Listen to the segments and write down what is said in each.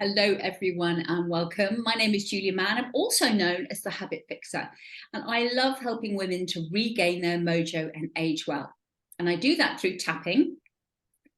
Hello, everyone, and welcome. My name is Julia Mann. I'm also known as the Habit Fixer, and I love helping women to regain their mojo and age well. And I do that through tapping,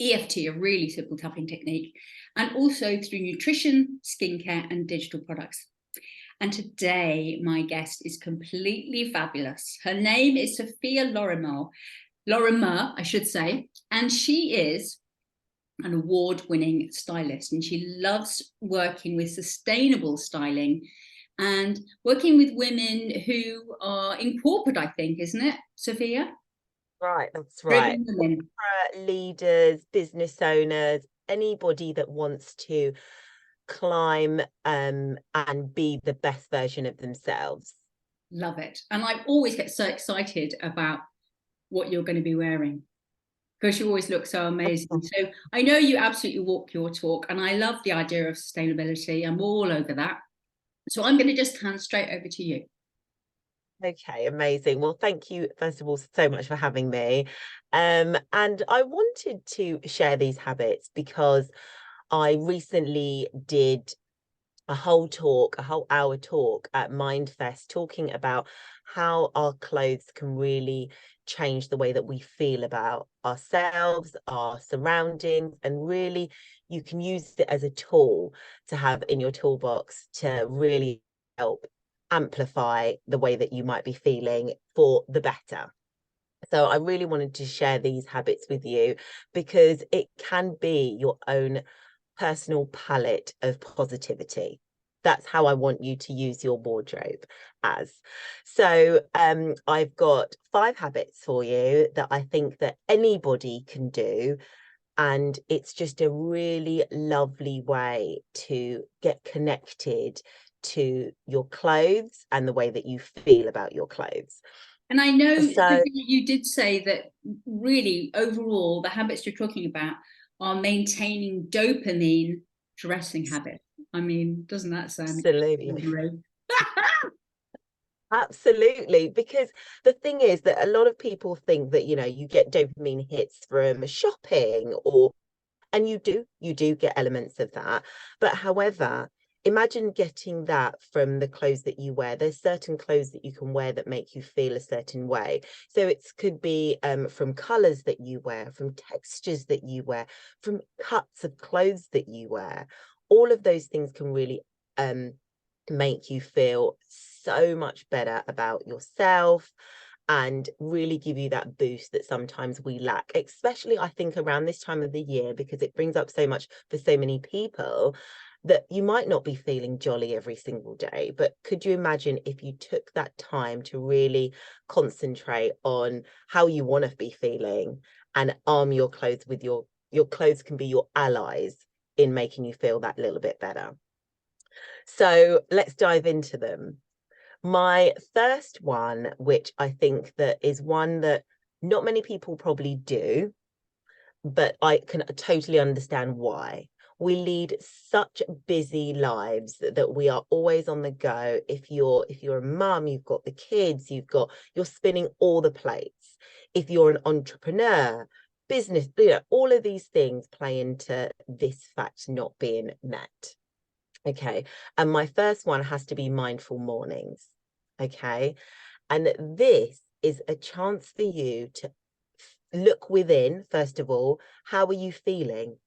EFT, a really simple tapping technique, and also through nutrition, skincare, and digital products. And today, my guest is completely fabulous. Her name is Sophia Lorimer, I should say, and she is an award-winning stylist, and she loves working with sustainable styling and working with women who are in corporate, I think, isn't it, Sophia? Right, that's right. Driven women. Corporate leaders, business owners, anybody that wants to climb and be the best version of themselves. Love it. And I always get so excited about what you're going to be wearing because you always look so amazing. So I know you absolutely walk your talk, and I love the idea of sustainability. I'm all over that. So I'm going to just hand straight over to you. Okay, amazing. Well, thank you, first of all, so much for having me. And I wanted to share these habits because I recently did a whole hour talk at Mindfest, talking about how our clothes can really change the way that we feel about ourselves, our surroundings, and really you can use it as a tool to have in your toolbox to really help amplify the way that you might be feeling for the better. So I really wanted to share these habits with you because it can be your own personal palette of positivity. That's how I want you to use your wardrobe as. So I've got 5 habits for you that I think that anybody can do. And it's just a really lovely way to get connected to your clothes and the way that you feel about your clothes. And I know So you did say that really overall, the habits you're talking about are maintaining dopamine dressing habits. I mean, doesn't that sound absolutely. extraordinary? Absolutely, because the thing is that a lot of people think that, you get dopamine hits from shopping and you do get elements of that. But however, imagine getting that from the clothes that you wear. There's certain clothes that you can wear that make you feel a certain way. So it could be from colors that you wear, from textures that you wear, from cuts of clothes that you wear. All of those things can really make you feel so much better about yourself and really give you that boost that sometimes we lack, especially I think around this time of the year, because it brings up so much for so many people that you might not be feeling jolly every single day. But could you imagine if you took that time to really concentrate on how you want to be feeling and arm your clothes with your clothes can be your allies in making you feel that little bit better. So let's dive into them. My first one, which I think that is one that not many people probably do, but I can totally understand why. We lead such busy lives that we are always on the go. If you're a mum, you've got the kids, you're spinning all the plates. If you're an entrepreneur, business, all of these things play into this fact not being met. Okay. And my first one has to be mindful mornings. Okay. And this is a chance for you to look within, first of all, how are you feeling?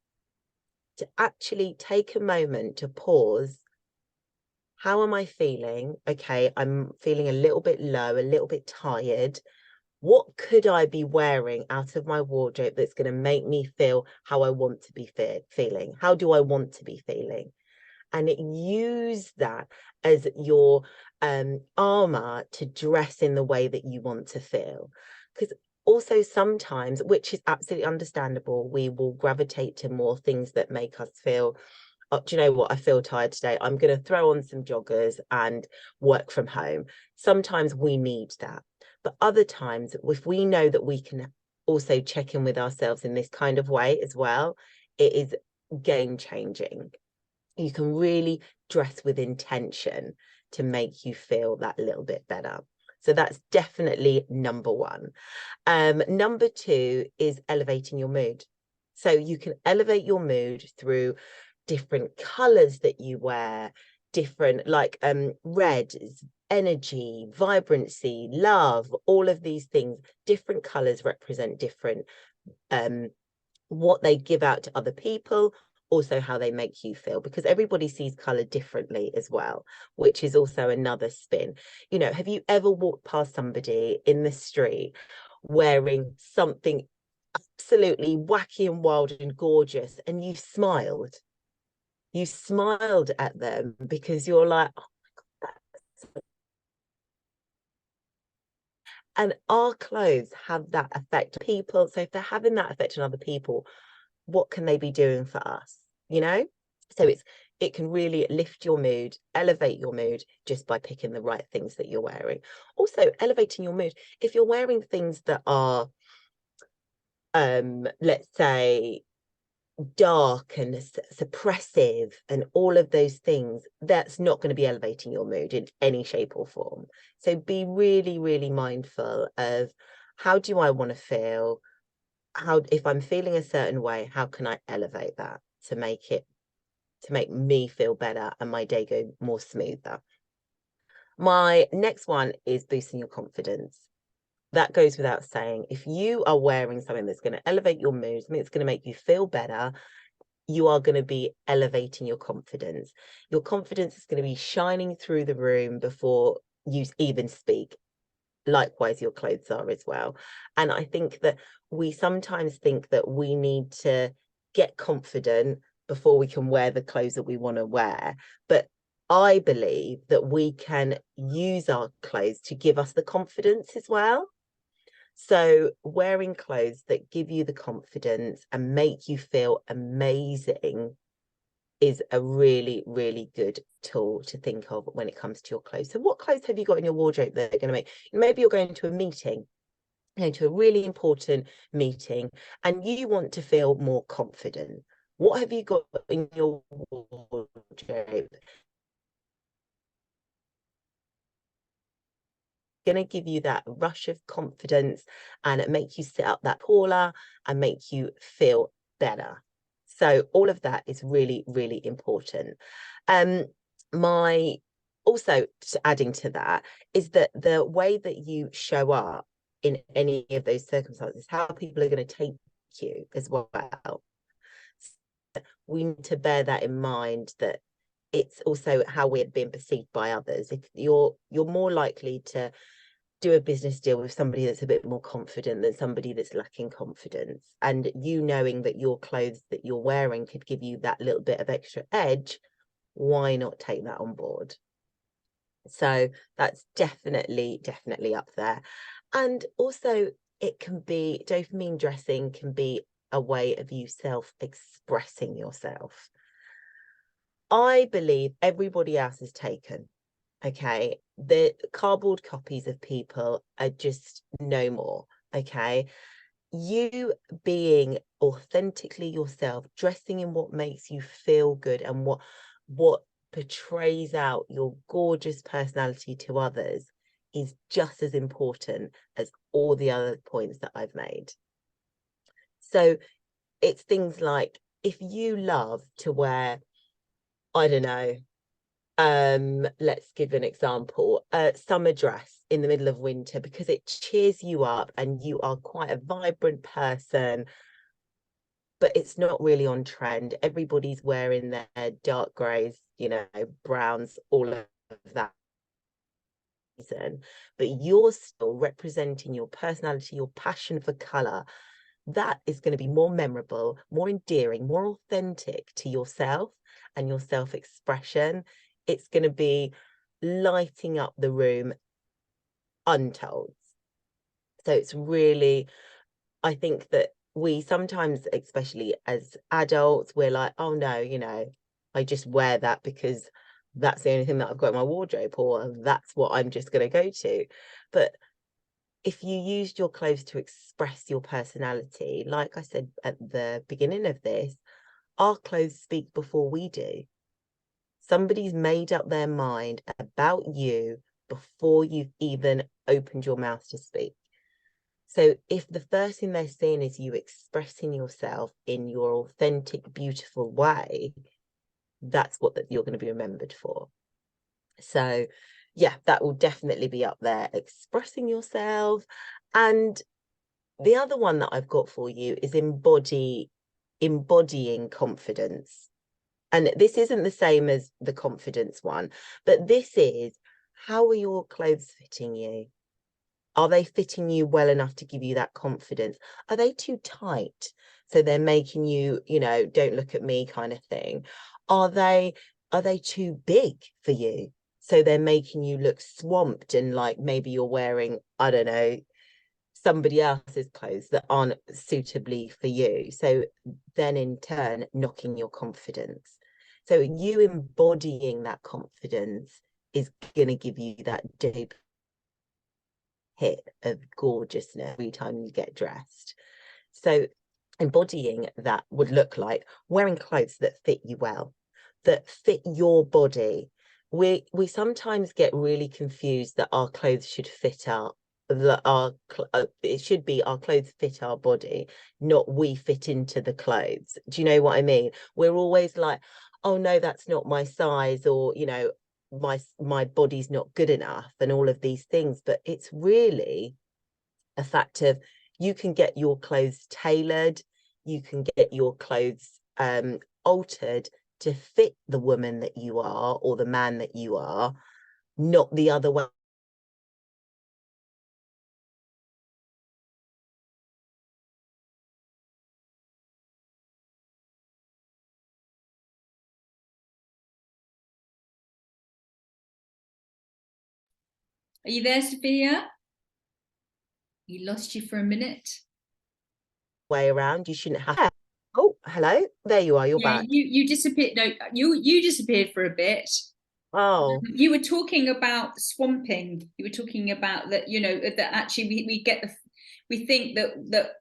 To actually take a moment to pause. How am I feeling? Okay, I'm feeling a little bit low, a little bit tired. What could I be wearing out of my wardrobe that's going to make me feel how I want to be feeling? How do I want to be feeling? And use that as your armor to dress in the way that you want to feel. Because also sometimes, which is absolutely understandable, we will gravitate to more things that make us feel, oh, do you know what, I feel tired today, I'm going to throw on some joggers and work from home. Sometimes we need that, but other times, if we know that we can also check in with ourselves in this kind of way as well, it is game changing. You can really dress with intention to make you feel that little bit better. So that's definitely number one. Number two is elevating your mood. So you can elevate your mood through different colors that you wear, different, like red is energy, vibrancy, love, all of these things. Different colors represent different what they give out to other people, also how they make you feel, because everybody sees color differently as well, which is also another spin. You know, have you ever walked past somebody in the street wearing something absolutely wacky and wild and gorgeous, and you smiled? You smiled at them because you're like, oh my God. And our clothes have that effect on people. So if they're having that effect on other people, what can they be doing for us? You know? So it can really lift your mood, elevate your mood just by picking the right things that you're wearing. Also, elevating your mood. If you're wearing things that are, let's say, dark and suppressive and all of those things, that's not going to be elevating your mood in any shape or form. So be really, really mindful of, how do I want to feel? How, if I'm feeling a certain way, how can I elevate that to make me feel better and my day go more smoother? My next one is boosting your confidence. That goes without saying. If you are wearing something that's going to elevate your mood, something that's going to make you feel better, you are going to be elevating your confidence. Your confidence is going to be shining through the room before you even speak. Likewise, your clothes are as well. And I think that we sometimes think that we need to get confident before we can wear the clothes that we want to wear. But I believe that we can use our clothes to give us the confidence as well. So wearing clothes that give you the confidence and make you feel amazing is a really, really good tool to think of when it comes to your clothes. So what clothes have you got in your wardrobe that are going to make, maybe you're going to a meeting, going to a really important meeting, and you want to feel more confident. What have you got in your wardrobe going to give you that rush of confidence and make you sit up that taller and make you feel better? So all of that is really, really important. My also adding to that is that the way that you show up in any of those circumstances, how people are going to take you as well. We need to bear that in mind, that it's also how we're being perceived by others. If you're more likely to do a business deal with somebody that's a bit more confident than somebody that's lacking confidence, and you knowing that your clothes that you're wearing could give you that little bit of extra edge, why not take that on board? So that's definitely up there. And also, it can be, dopamine dressing can be a way of you self-expressing yourself. I believe everybody else is taken. Okay, the cardboard copies of people are just no more. Okay, you being authentically yourself, dressing in what makes you feel good and what portrays out your gorgeous personality to others is just as important as all the other points that I've made. So it's things like, if you love to wear, I don't know, let's give an example, a summer dress in the middle of winter, because it cheers you up and you are quite a vibrant person, but it's not really on trend. Everybody's wearing their dark grays, you know, browns, all of that season, but you're still representing your personality, your passion for color. That is going to be more memorable, more endearing, more authentic to yourself and your self-expression. It's going to be lighting up the room untold. So it's really, I think that we sometimes, especially as adults, we're like, oh no, you know, I just wear that because that's the only thing that I've got in my wardrobe, or that's what I'm just going to go to. But if you used your clothes to express your personality, like I said at the beginning of this, our clothes speak before we do. Somebody's made up their mind about you before you've even opened your mouth to speak. So if the first thing they're seeing is you expressing yourself in your authentic, beautiful way, that's what you're going to be remembered for. So yeah, that will definitely be up there, expressing yourself. And the other one that I've got for you is embodying confidence. And this isn't the same as the confidence one, but this is, how are your clothes fitting you? Are they fitting you well enough to give you that confidence? Are they too tight, so they're making you, don't look at me kind of thing? Are they too big for you, so they're making you look swamped, and like maybe you're wearing, I don't know, somebody else's clothes that aren't suitably for you, so then in turn knocking your confidence? So you embodying that confidence is going to give you that dope hit of gorgeousness every time you get dressed. So embodying that would look like wearing clothes that fit you well, that fit your body. We sometimes get really confused that our clothes should fit it should be our clothes fit our body, not we fit into the clothes. Do you know what I mean? We're always like, oh no, that's not my size, or my body's not good enough, and all of these things. But it's really a fact of, you can get your clothes tailored, you can get your clothes altered to fit the woman that you are, or the man that you are, not the other way. Are you there, Sophia? You lost you for a minute. Way around. You shouldn't have. Oh, hello, there you are, you're Yeah, back. you disappeared. No, you disappeared for a bit. Oh You were talking about swamping. You were talking about that, that actually we think that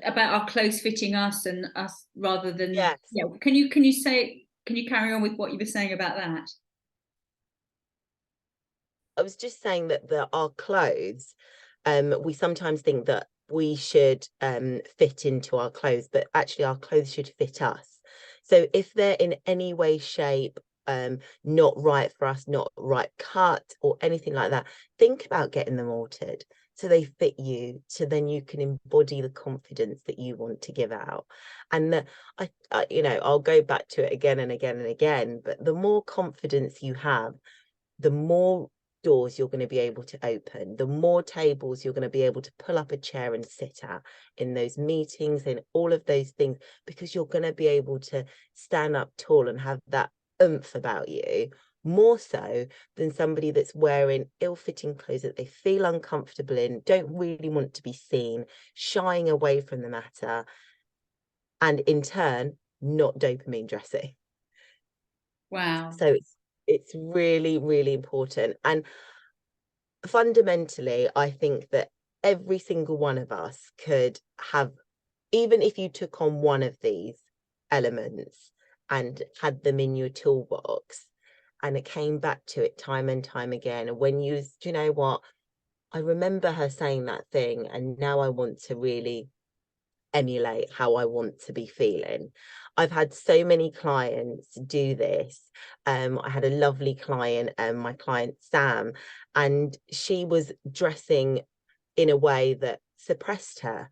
about our clothes fitting us and us rather than, yes, yeah. Can you carry on with what you were saying about that? I was just saying that our clothes, we sometimes think that we should fit into our clothes, but actually our clothes should fit us. So if they're in any way, shape, not right for us, not right cut or anything like that, think about getting them altered so they fit you, so then you can embody the confidence that you want to give out. And I'll go back to it again and again and again, but the more confidence you have, the more doors you're going to be able to open, the more tables you're going to be able to pull up a chair and sit at in those meetings and all of those things, because you're going to be able to stand up tall and have that oomph about you, more so than somebody that's wearing ill-fitting clothes that they feel uncomfortable in, don't really want to be seen, shying away from the matter, and in turn not dopamine dressing. Wow. So it's really, really important. And fundamentally, I think that every single one of us could have, even if you took on one of these elements and had them in your toolbox, and it came back to it time and time again. And when do you know what? I remember her saying that thing, and now I want to really emulate how I want to be feeling. I've had so many clients do this. I had a lovely client, my client Sam, and she was dressing in a way that suppressed her.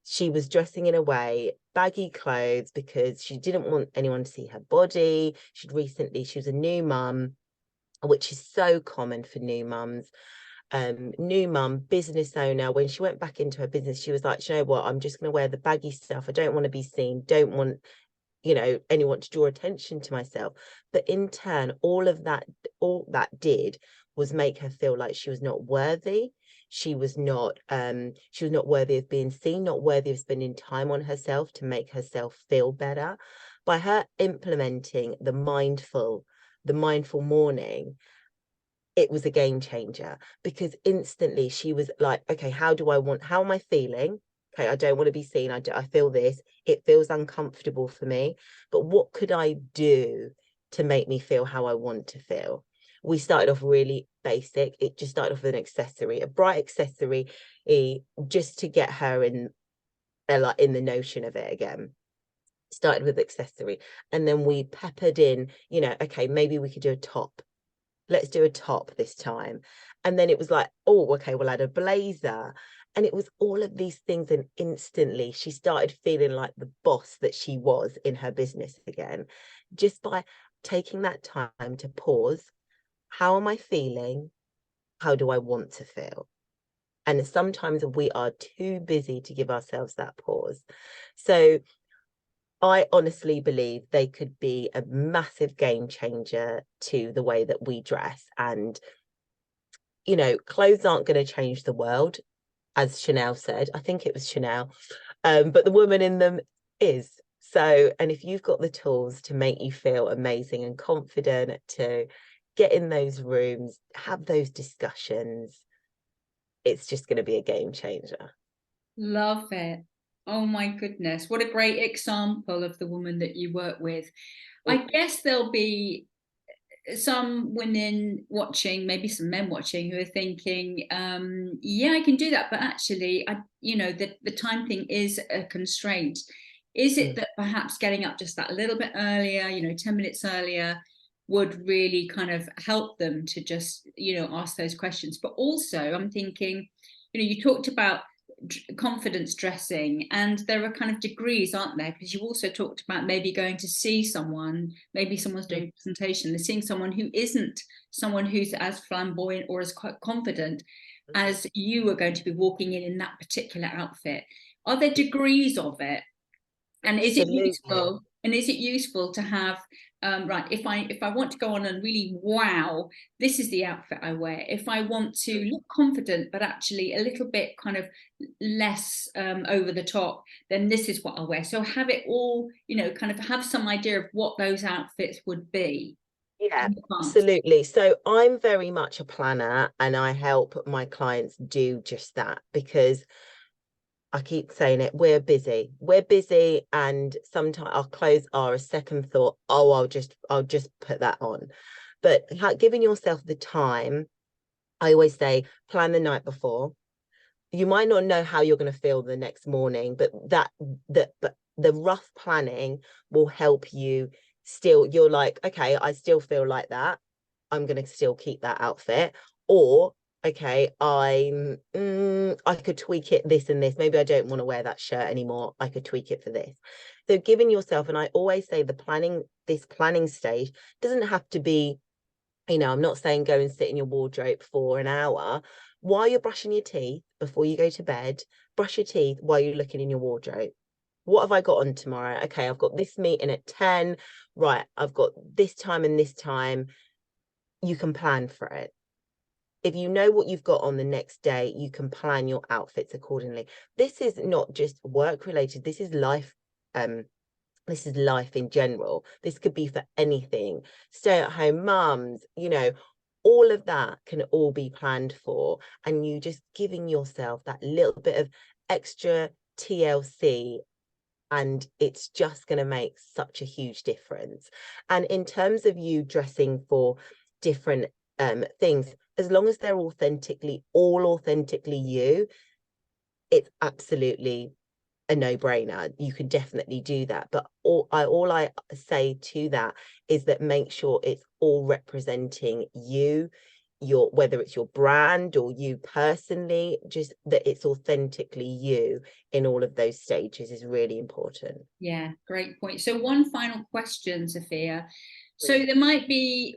She was dressing in a way, baggy clothes, because she didn't want anyone to see her body. She was a new mum, which is so common for new mums. New mum, business owner. When she went back into her business, she was like, you know what, I'm just going to wear the baggy stuff. I don't want to be seen, don't want anyone to draw attention to myself. But in turn, all that did was make her feel like she was not worthy. She was not worthy of being seen, not worthy of spending time on herself to make herself feel better. By her implementing the mindful morning, it was a game changer, because instantly she was like, okay, how am I feeling? Okay, I don't want to be seen. I feel this. It feels uncomfortable for me. But what could I do to make me feel how I want to feel? We started off really basic. It just started off with an accessory, a bright accessory, just to get her in the notion of it again. Started with accessory, and then we peppered in, you know, okay, maybe we could do a top. Let's do a top this time. And then it was like, oh, okay, we'll add a blazer. And it was all of these things. And instantly she started feeling like the boss that she was in her business again, just by taking that time to pause. How am I feeling? How do I want to feel? And sometimes we are too busy to give ourselves that pause. So I honestly believe they could be a massive game changer to the way that we dress. And, you know, clothes aren't going to change the world, as Chanel said. I think it was Chanel, but the woman in them is. So, and if you've got the tools to make you feel amazing and confident, to get in those rooms, have those discussions, it's just going to be a game changer. Love it. Oh my goodness. What a great example of the woman that you work with. I guess there'll be some women watching, maybe some men watching, who are thinking, yeah, I can do that, but actually, the time thing is a constraint. Is it that perhaps getting up just that little bit earlier, 10 minutes earlier, would really kind of help them to just, ask those questions? But also, I'm thinking, you talked about confidence dressing, and there are kind of degrees, aren't there? Because you also talked about maybe going to see someone, maybe someone's doing a presentation, they're seeing someone who isn't someone who's as flamboyant or as quite confident as you are going to be walking in that particular outfit. Are there degrees of it? And is it useful? And is it useful to have, right, if I want to go on and really, wow, this is the outfit I wear. If I want to look confident, but actually a little bit kind of less over the top, then this is what I'll wear. So have it all, kind of have some idea of what those outfits would be. Yeah, absolutely. So I'm very much a planner, and I help my clients do just that, because I keep saying it, we're busy, and sometimes our clothes are a second thought. Oh, I'll just put that on. But giving yourself the time, I always say, plan the night before. You might not know how you're going to feel the next morning, but but the rough planning will help you. Still, you're like, okay, I still feel like that, I'm going to still keep that outfit. Or okay, I could tweak it this and this. Maybe I don't want to wear that shirt anymore. I could tweak it for this. So giving yourself, and I always say this planning stage doesn't have to be, I'm not saying go and sit in your wardrobe for an hour. While you're brushing your teeth before you go to bed, brush your teeth while you're looking in your wardrobe. What have I got on tomorrow? Okay, I've got this meeting at 10. Right, I've got this time and this time. You can plan for it. If you know what you've got on the next day, you can plan your outfits accordingly. This is not just work related. This is life. This is life in general. This could be for anything. Stay-at-home mums, all of that can all be planned for. And you just giving yourself that little bit of extra TLC, and it's just going to make such a huge difference. And in terms of you dressing for different things, as long as they're all authentically you, it's absolutely a no-brainer. You can definitely do that. But all I say to that is that make sure it's all representing you, whether it's your brand or you personally, just that it's authentically you in all of those stages is really important. Yeah, great point. So one final question, Sophia. So there might be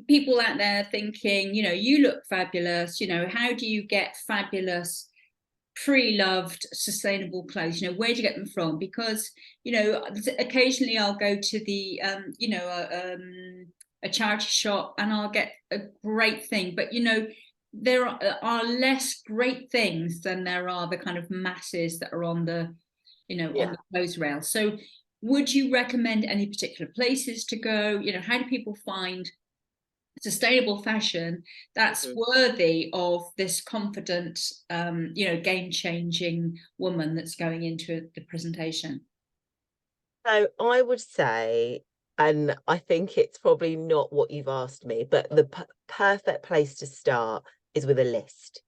people out there thinking, you look fabulous, how do you get fabulous, pre-loved, sustainable clothes? Where do you get them from? Because, occasionally I'll go to the, a charity shop and I'll get a great thing, but, there are less great things than there are the kind of masses that are on the, on the clothes rail. So would you recommend any particular places to go? How do people find sustainable fashion that's worthy of this confident, game-changing woman that's going into the presentation? So I would say, and I think it's probably not what you've asked me, but the perfect place to start is with a list.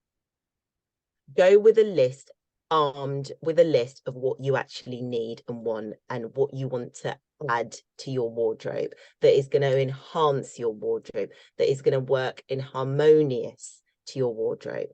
Go with a list armed with a list of what you actually need and want, and what you want to add to your wardrobe that is going to enhance your wardrobe, that is going to work in harmonious to your wardrobe.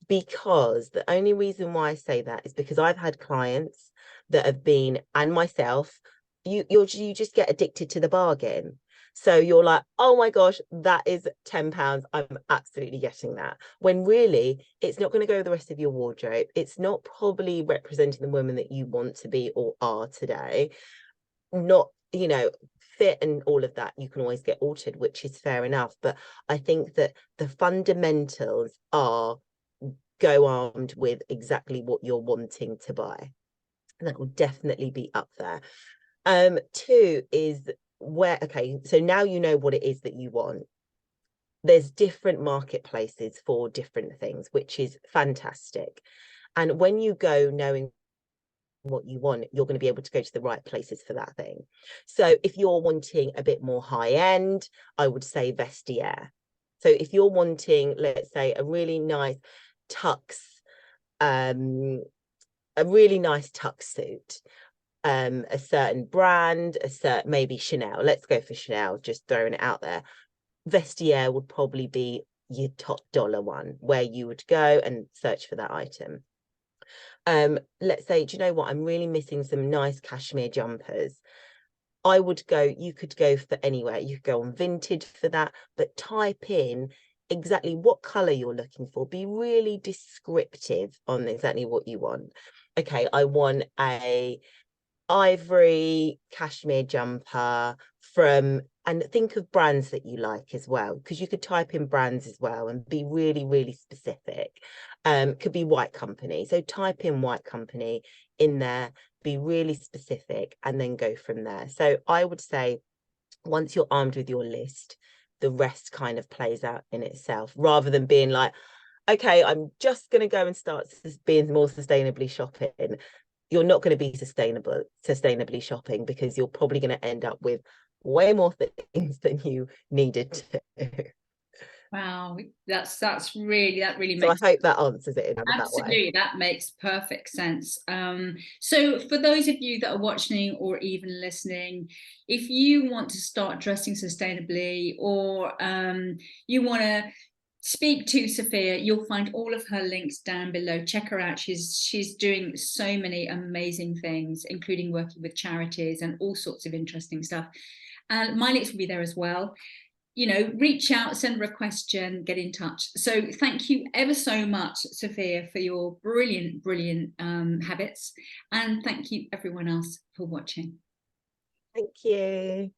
Because the only reason why I say that is because I've had clients that have been, and myself, you just get addicted to the bargain. So you're like, oh my gosh, that is £10. I'm absolutely getting that. When really, it's not going to go with the rest of your wardrobe. It's not probably representing the woman that you want to be or are today. Not, you know, fit and all of that, you can always get altered, which is fair enough. But I think that the fundamentals are, go armed with exactly what you're wanting to buy. That will definitely be up there. Two is where, okay, so now you know what it is that you want. There's different marketplaces for different things, which is fantastic. And when you go knowing what you want, you're going to be able to go to the right places for that thing. So if you're wanting a bit more high end, I would say Vestiaire. So if you're wanting, let's say, a really nice tux, a really nice tuxedo, a certain brand, a certain, maybe Chanel, let's go for Chanel, just throwing it out there. Vestiaire would probably be your top dollar one, where you would go and search for that item. Let's say, do you know what, I'm really missing some nice cashmere jumpers. I would go, you could go for anywhere, you could go on Vinted for that, but type in exactly what color you're looking for. Be really descriptive on exactly what you want. Okay, I want a ivory cashmere jumper from, and think of brands that you like as well, because you could type in brands as well and be really, really specific. Could be White Company, so type in White Company in there, be really specific, and then go from there. So I would say once you're armed with your list, the rest kind of plays out in itself, rather than being like, okay, I'm just going to go and start being more sustainably shopping. You're not going to be sustainably shopping, because you're probably going to end up with way more things than you needed to. Wow, that really So I makes hope that answers it in that way. absolutely, that makes perfect sense. So for those of you that are watching or even listening, if you want to start dressing sustainably, or you want to speak to Sophia, you'll find all of her links down below. Check her out. She's doing so many amazing things, including working with charities and all sorts of interesting stuff. And my links will be there as well. You know, reach out, send her a question, get in touch. So thank you ever so much, Sophia, for your brilliant habits. And thank you everyone else for watching. Thank you.